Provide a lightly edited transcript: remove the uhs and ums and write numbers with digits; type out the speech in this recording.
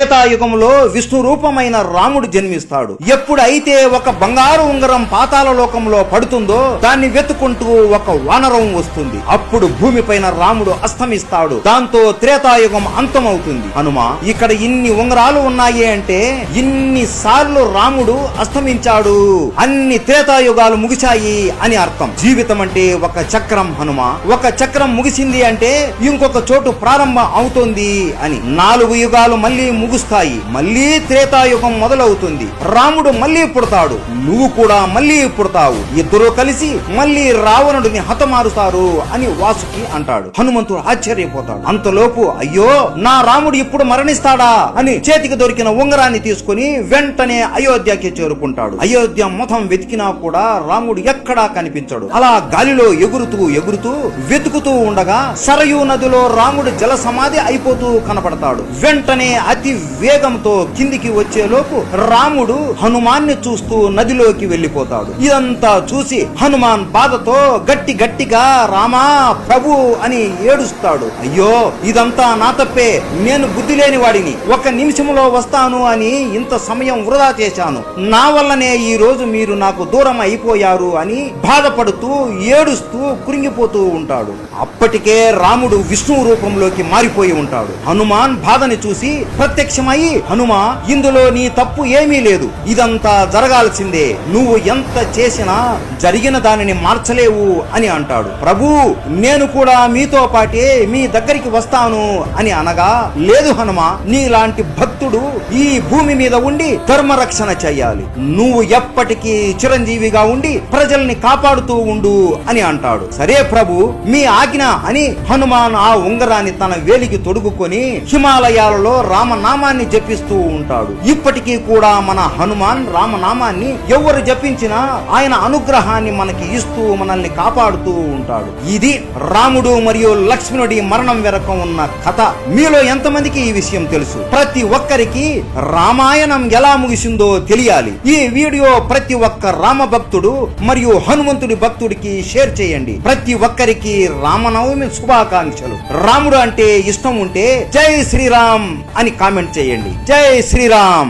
త్రేతాయుగంలో విష్ణు రూపమైన రాముడు జన్మిస్తాడు. ఎప్పుడైతే ఒక బంగారు ఉంగరం పాతాళ లోకంలో పడుతుందో దాన్ని వెతుకుంటూ ఒక వానరం వస్తుంది. అప్పుడు భూమిపైన రాముడు అస్తమిస్తాడు. దాంతో త్రేతాయుగం అంతమవుతుంది. హనుమ, ఇక్కడ ఇన్ని ఉంగరాలు ఉన్నాయి అంటే ఇన్ని సార్లు రాముడు అస్తమించాడు, అన్ని త్రేతాయుగాలు ముగిశాయి అని అర్థం. జీవితం అంటే ఒక చక్రం హనుమ. ఒక చక్రం ముగిసింది అంటే ఇంకొక చోటు ప్రారంభం అవుతుంది అని. 4 యుగాలు మళ్ళీ ముగుస్తాయి. మళ్ళీ త్రేతాయుగం మొదలవుతుంది. రాముడు మళ్ళీ పుడతాడు, నువ్వు కూడా మళ్ళీ పుడతావు. ఇద్దరు కలిసి మళ్ళీ రావణుడిని హతమారుతారు అని వాసుకి అంటాడు. హనుమంతుడు ఆశ్చర్యపోతాడు. అంతలోపు అయ్యో, నా రాముడు ఇప్పుడు మరణిస్తాడా అని చేతికి దొరికిన ఉంగరాన్ని తీసుకుని వెంటనే అయోధ్యకి చేరుకుంటాడు. అయోధ్య మొత్తం వెతికినా కూడా రాముడు ఎక్కడా కనిపించడు. అలా గాలిలో ఎగురుతూ ఎగురుతూ వెతుకుతూ ఉండగా సరయూ నదిలో రాముడు జల సమాధి అయిపోతూ కనపడతాడు. వెంటనే అతి వేగంతో కిందికి వచ్చేలోపు రాముడు హనుమాన్ని చూస్తూ నదిలోకి వెళ్లిపోతాడు. ఇదంతా చూసి హనుమాన్ బాధతో గట్టిగా రామా ప్రభు అని ఏడుస్తాడు. అయ్యో, ఇదంతా నా తప్పే, నేను బుద్ధి లేని వాడిని, 1 నిమిషంలో వస్తాను అని ఇంత సమయం వృధా చేశాను, నా వల్లనే ఈ రోజు మీరు నాకు దూరం అయిపోయారు అని బాధపడుతూ ఏడుస్తూ కురింగిపోతూ ఉంటాడు. అప్పటికే రాముడు విష్ణు రూపంలోకి మారిపోయి ఉంటాడు. హనుమాన్ బాధని చూసి ప్రత్యక్షమై, హనుమా, ఇందులో నీ తప్పు ఏమీ లేదు, ఇదంతా జరగాల్సిందే, నువ్వు ఎంత చేసినా జరిగిన దానిని మార్చలేవు అని అంటాడు. ప్రభు, నేను కూడా మీతో పాటే మీ దగ్గరికి వస్తాను అని అనగా, లేదు హనుమా, నీలాంటి భక్తుడు ఈ భూమి మీద ఉండి ధర్మరక్షణ చెయ్యాలి, నువ్వు ఎప్పటికీ చిరంజీవిగా ఉండి ప్రజల్ని కాపాడుతూ ఉండు అని అంటాడు. సరే ప్రభు, మీ ఆజ్ఞ అని హనుమాన్ ఆ ఉంగరాన్ని తన వేలికి తొడుగుకొని హిమాలయాలలో రామనామాన్ని జపిస్తూ ఉంటాడు. ఇప్పటికీ కూడా మన హనుమాన్ రామనామాన్ని ఎవరు జపించినా ఆయన అనుగ్రహాన్ని మనకి ఇస్తూ మనల్ని కాపాడుతూ ఉంటాడు. ఇది రాముడు మరియు లక్ష్మణుడి మరణం వెనక ఉన్న కథ. మీలో ఎంతమందికి ఈ విషయం తెలుసు? ప్రతి ఒక్కరికి రామాయణం ఎలా ముగిసిందో తెలియాలి. ఈ వీడియో ప్రతి ఒక్క రామ భక్తుడు మరియు హనుమంతుడి భక్తుడికి షేర్ చేయండి. ప్రతి ఒక్కరికి రామనవమి శుభాకాంక్షలు. రాముడు అంటే ఇష్టం ఉంటే జై శ్రీరామ్ అని కామెంట్ చేయండి. జై శ్రీరామ్.